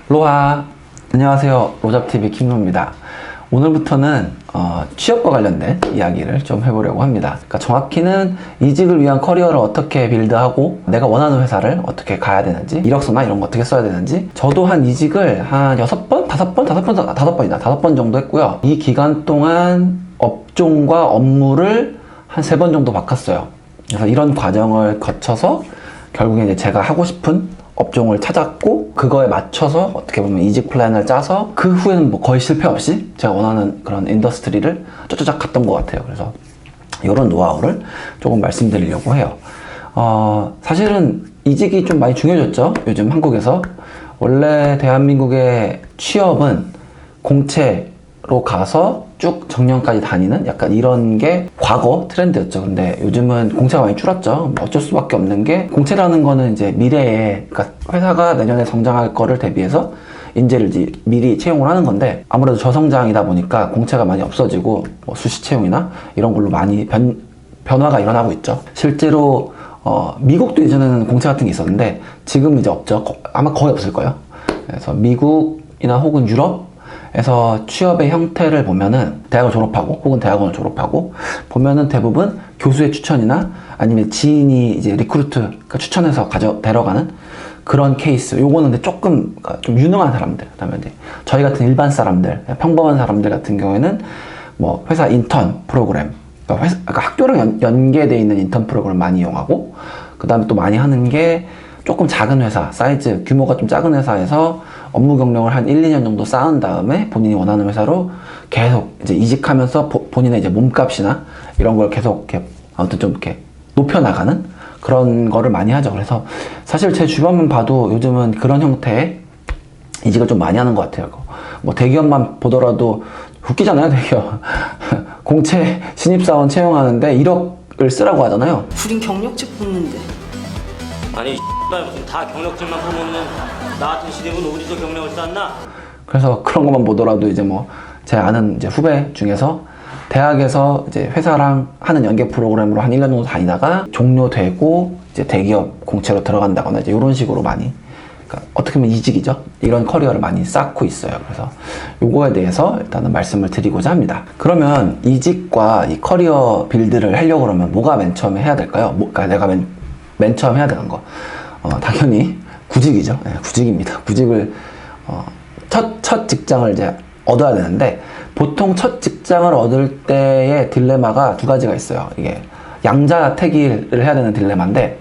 로하, 안녕하세요. 로잡TV 김로입니다. 오늘부터는 취업과 관련된 이야기를 좀 해보려고 합니다. 그러니까 정확히는 이직을 위한 커리어를 어떻게 빌드하고 내가 원하는 회사를 어떻게 가야 되는지, 이력서나 이런 거 어떻게 써야 되는지. 저도 한 이직을 한 6번? 5번 정도 했고요. 이 기간 동안 업종과 업무를 한 3번 정도 바꿨어요. 그래서 이런 과정을 거쳐서 결국에 이제 제가 하고 싶은 업종을 찾았고, 그거에 맞춰서 어떻게 보면 이직 플랜을 짜서 그 후에는 뭐 거의 실패 없이 제가 원하는 그런 인더스트리를 쩌쩌작 갔던 것 같아요. 그래서 이런 노하우를 조금 말씀드리려고 해요. 사실은 이직이 좀 많이 중요해졌죠, 요즘 한국에서. 원래 대한민국의 취업은 공채로 가서 쭉 정년까지 다니는 약간 이런 게 과거 트렌드였죠. 근데 요즘은 공채가 많이 줄었죠. 어쩔 수밖에 없는 게, 공채라는 거는 이제 미래에, 그러니까 회사가 내년에 성장할 거를 대비해서 인재를 이제 미리 채용을 하는 건데, 아무래도 저성장이다 보니까 공채가 많이 없어지고 뭐 수시 채용이나 이런 걸로 많이 변화가 일어나고 있죠. 실제로 미국도 예전에는 공채 같은 게 있었는데 지금 이제 없죠. 아마 거의 없을 거예요. 그래서 미국이나 혹은 유럽에서 취업의 형태를 보면은, 대학을 졸업하고 혹은 대학원을 졸업하고 보면은 대부분 교수의 추천이나 아니면 지인이 이제 리크루트, 그러니까 추천해서 데려가는 그런 케이스. 요거는 근데 조금 좀 유능한 사람들, 그다음에 이제 저희 같은 일반 사람들, 평범한 사람들 같은 경우에는 뭐 회사 인턴 프로그램, 그러니까 학교랑 연계되어 있는 인턴 프로그램을 많이 이용하고, 그 다음에 또 많이 하는 게 조금 작은 회사, 사이즈, 규모가 좀 작은 회사에서 업무 경력을 한 1, 2년 정도 쌓은 다음에 본인이 원하는 회사로 계속 이제 이직하면서 본인의 이제 몸값이나 이런 걸 계속 이렇게 아무튼 좀 이렇게 높여나가는 그런 거를 많이 하죠. 그래서 사실 제 주변만 봐도 요즘은 그런 형태의 이직을 좀 많이 하는 것 같아요. 뭐 대기업만 보더라도 웃기잖아요, 대기업. 공채 신입사원 채용하는데 1억을 쓰라고 하잖아요. 우린 경력직 뽑는데. 아니 무슨 다 경력직만 보면은 나 같은 시대분 어디서 경력을 쌓나? 그래서 그런 것만 보더라도 이제 뭐 제 아는 이제 후배 중에서 대학에서 이제 회사랑 하는 연계 프로그램으로 한 1년 정도 다니다가 종료되고 이제 대기업 공채로 들어간다거나 이제 이런 식으로 많이, 그러니까 어떻게 보면 이직이죠. 이런 커리어를 많이 쌓고 있어요. 그래서 요거에 대해서 일단은 말씀을 드리고자 합니다. 그러면 이직과 이 커리어 빌드를 하려고 그러면 뭐가 맨 처음에 해야 될까요? 그러니까 내가 맨 처음 해야 되는 거, 당연히 구직이죠. 네, 구직입니다. 구직을 첫 직장을 이제 얻어야 되는데, 보통 첫 직장을 얻을 때의 딜레마가 두 가지가 있어요. 이게 양자택일을 해야 되는 딜레마인데,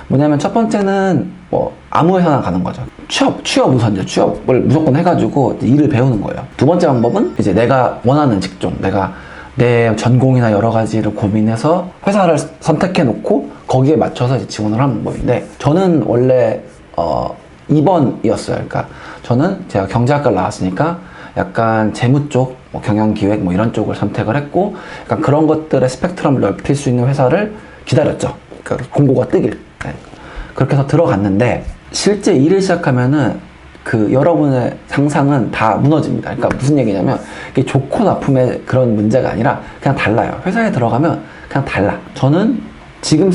뭐냐면 첫 번째는 뭐 아무 회사나 가는 거죠. 취업 우선이죠. 취업을 무조건 해가지고 일을 배우는 거예요. 두 번째 방법은 이제 내가 원하는 직종, 내가 내 전공이나 여러 가지를 고민해서 회사를 선택해 놓고 거기에 맞춰서 이제 지원을 하는 방법인데, 저는 원래 2번이었어요. 그러니까 저는 제가 경제학과를 나왔으니까 약간 재무 쪽, 뭐 경영기획 뭐 이런 쪽을 선택을 했고, 약간 그런 것들의 스펙트럼을 넓힐 수 있는 회사를 기다렸죠. 그러니까 공고가 뜨길. 네. 그렇게 해서 들어갔는데, 실제 일을 시작하면은 그 여러분의 상상은 다 무너집니다. 그러니까 무슨 얘기냐면, 이게 좋고 나쁨의 그런 문제가 아니라 그냥 달라요. 회사에 들어가면 그냥 달라. 저는 지금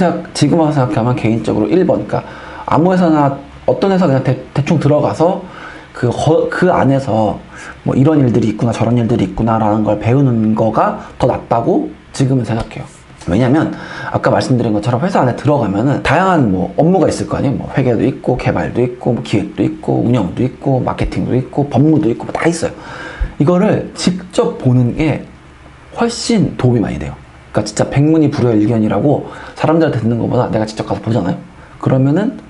와서 생각하면 개인적으로 1번, 그러니까 아무 회사나 어떤 회사 그냥 대충 들어가서 그 안에서 뭐 이런 일들이 있구나 저런 일들이 있구나라는 걸 배우는 거가 더 낫다고 지금은 생각해요. 왜냐면 아까 말씀드린 것처럼 회사 안에 들어가면은 다양한 뭐 업무가 있을 거 아니에요. 뭐 회계도 있고 개발도 있고 뭐 기획도 있고 운영도 있고 마케팅도 있고 법무도 있고 다 있어요. 이거를 직접 보는 게 훨씬 도움이 많이 돼요. 그러니까 진짜 백문이 불여일견이라고 사람들한테 듣는 것보다 내가 직접 가서 보잖아요. 그러면은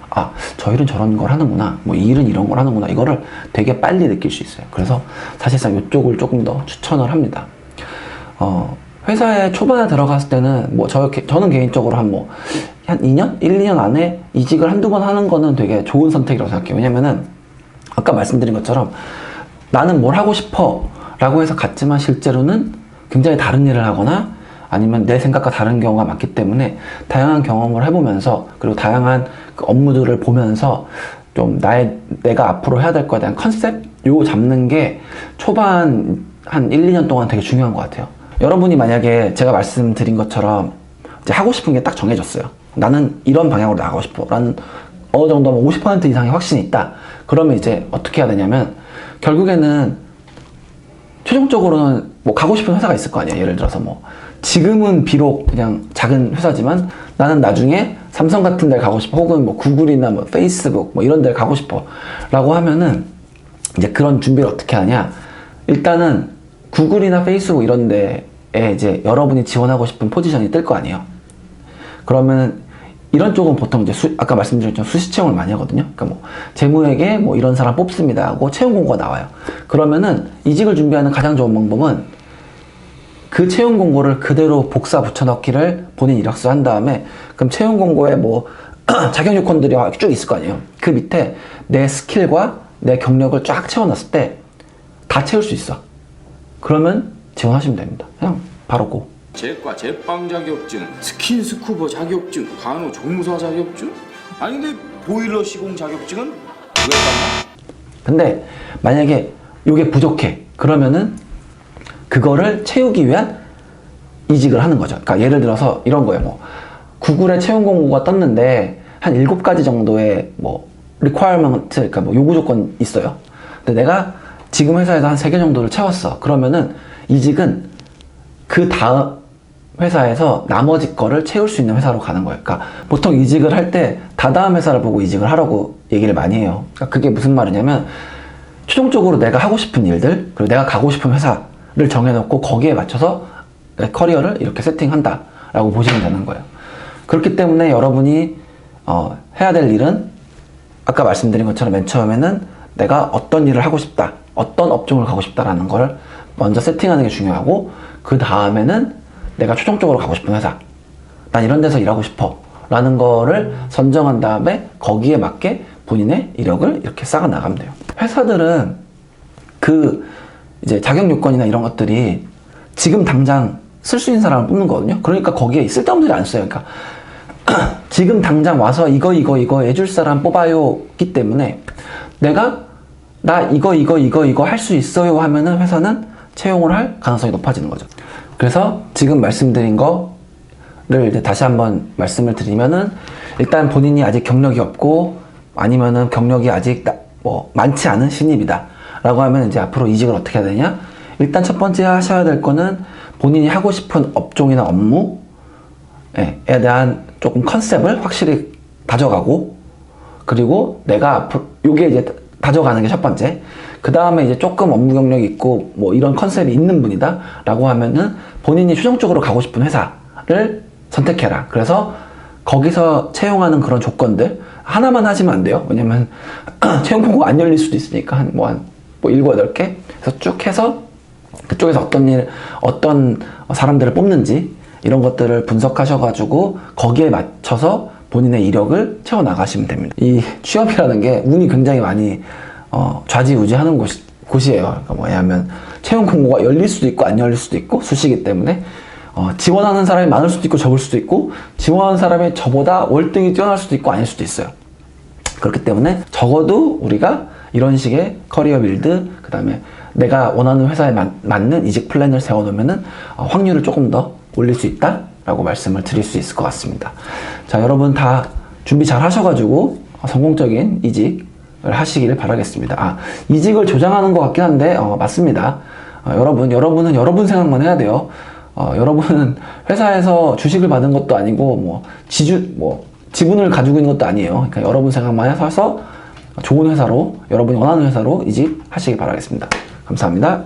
저 일은 저런 걸 하는구나, 뭐 이 일은 이런 걸 하는구나, 이거를 되게 빨리 느낄 수 있어요. 그래서 사실상 이쪽을 조금 더 추천을 합니다. 회사에 초반에 들어갔을 때는 뭐 저는 개인적으로 한 2년? 1, 2년 안에 이직을 한두 번 하는 거는 되게 좋은 선택이라고 생각해요. 왜냐면은 아까 말씀드린 것처럼 나는 뭘 하고 싶어 라고 해서 갔지만 실제로는 굉장히 다른 일을 하거나 아니면 내 생각과 다른 경우가 많기 때문에 다양한 경험을 해보면서, 그리고 다양한 그 업무들을 보면서 좀 내가 앞으로 해야 될 거에 대한 컨셉? 요거 잡는 게 초반 한 1, 2년 동안 되게 중요한 것 같아요. 여러분이 만약에 제가 말씀드린 것처럼 이제 하고 싶은 게 딱 정해졌어요. 나는 이런 방향으로 나가고 싶어 라는 어느 정도 50% 이상의 확신이 있다. 그러면 이제 어떻게 해야 되냐면 결국에는 최종적으로는 뭐 가고 싶은 회사가 있을 거 아니야. 예를 들어서 뭐 지금은 비록 그냥 작은 회사지만 나는 나중에 삼성 같은 데 가고 싶어, 혹은 뭐 구글이나 뭐 페이스북 뭐 이런 데 가고 싶어 라고 하면은 이제 그런 준비를 어떻게 하냐. 일단은 구글이나 페이스북 이런 데에 이제 여러분이 지원하고 싶은 포지션이 뜰 거 아니에요. 그러면은 이런 쪽은 보통 이제 아까 말씀드렸죠, 수시 채용을 많이 하거든요. 그러니까 뭐 재무에게 뭐 이런 사람 뽑습니다 하고 채용 공고가 나와요. 그러면은 이직을 준비하는 가장 좋은 방법은 그 채용 공고를 그대로 복사 붙여넣기를 본인 이력서 한 다음에, 그럼 채용 공고에 뭐 자격 요건들이 쭉 있을 거 아니에요. 그 밑에 내 스킬과 내 경력을 쫙 채워놨을 때 다 채울 수 있어. 그러면 지원하시면 됩니다. 그냥 바로 고. 제과 제빵 자격증, 스킨스쿠버 자격증, 간호조무사 자격증? 아니 근데 보일러 시공 자격증은 왜 땄나? 근데 만약에 이게 부족해. 그러면은 그거를 채우기 위한 이직을 하는 거죠. 그러니까 예를 들어서 이런 거예요. 뭐 구글에 채용 공고가 떴는데 한 7가지 정도의 뭐 requirement, 그러니까 뭐 요구 조건 있어요. 근데 내가 지금 회사에서 한 3개 정도를 채웠어. 그러면은 이직은 그 다음 회사에서 나머지 거를 채울 수 있는 회사로 가는 거예요. 그러니까 보통 이직을 할 때 다다음 회사를 보고 이직을 하라고 얘기를 많이 해요. 그러니까 그게 무슨 말이냐면 최종적으로 내가 하고 싶은 일들, 그리고 내가 가고 싶은 회사를 정해놓고 거기에 맞춰서 내 커리어를 이렇게 세팅한다 라고 보시면 되는 거예요. 그렇기 때문에 여러분이 해야 될 일은 아까 말씀드린 것처럼 맨 처음에는 내가 어떤 일을 하고 싶다, 어떤 업종을 가고 싶다라는 걸 먼저 세팅하는 게 중요하고, 그 다음에는 내가 최종적으로 가고 싶은 회사, 난 이런 데서 일하고 싶어 라는 거를 선정한 다음에 거기에 맞게 본인의 이력을 이렇게 쌓아 나가면 돼요. 회사들은 그 이제 자격 요건이나 이런 것들이 지금 당장 쓸 수 있는 사람을 뽑는 거거든요. 그러니까 거기에 쓸데없는 소리 안 써요. 그러니까 지금 당장 와서 이거 해줄 사람 뽑아요기 때문에 내가 나 이거 할 수 있어요 하면은 회사는 채용을 할 가능성이 높아지는 거죠. 그래서 지금 말씀드린 거를 이제 다시 한번 말씀을 드리면은, 일단 본인이 아직 경력이 없고 아니면은 경력이 아직 뭐 많지 않은 신입이다 라고 하면 이제 앞으로 이직을 어떻게 해야 되냐. 일단 첫 번째 하셔야 될 거는 본인이 하고 싶은 업종이나 업무에 대한 조금 컨셉을 확실히 다져가고, 그리고 내가 앞으로 요게 이제 다져가는 게 첫 번째. 그 다음에 이제 조금 업무 경력이 있고 뭐 이런 컨셉이 있는 분이다 라고 하면은 본인이 최종적으로 가고 싶은 회사를 선택해라. 그래서 거기서 채용하는 그런 조건들 하나만 하시면 안 돼요. 왜냐면 채용 공고 안 열릴 수도 있으니까 한 7, 8개 그래서 쭉 해서 그쪽에서 어떤 사람들을 뽑는지 이런 것들을 분석하셔가지고 거기에 맞춰서 본인의 이력을 채워 나가시면 됩니다. 이 취업이라는 게 운이 굉장히 많이 좌지우지하는 곳이에요. 그러니까 뭐냐면 채용 공고가 열릴 수도 있고 안 열릴 수도 있고 수시이기 때문에 지원하는 사람이 많을 수도 있고 적을 수도 있고, 지원하는 사람이 저보다 월등히 뛰어날 수도 있고 아닐 수도 있어요. 그렇기 때문에 적어도 우리가 이런 식의 커리어 빌드, 그 다음에 내가 원하는 회사에 맞는 이직 플랜을 세워놓으면은 확률을 조금 더 올릴 수 있다 라고 말씀을 드릴 수 있을 것 같습니다. 자, 여러분 다 준비 잘 하셔가지고 성공적인 이직을 하시기를 바라겠습니다. 이직을 조장하는 것 같긴 한데 맞습니다. 여러분은 여러분 생각만 해야 돼요. 여러분은 회사에서 주식을 받은 것도 아니고 지분을 가지고 있는 것도 아니에요. 그러니까 여러분 생각만 해서 좋은 회사로, 여러분이 원하는 회사로 이직하시기 바라겠습니다. 감사합니다.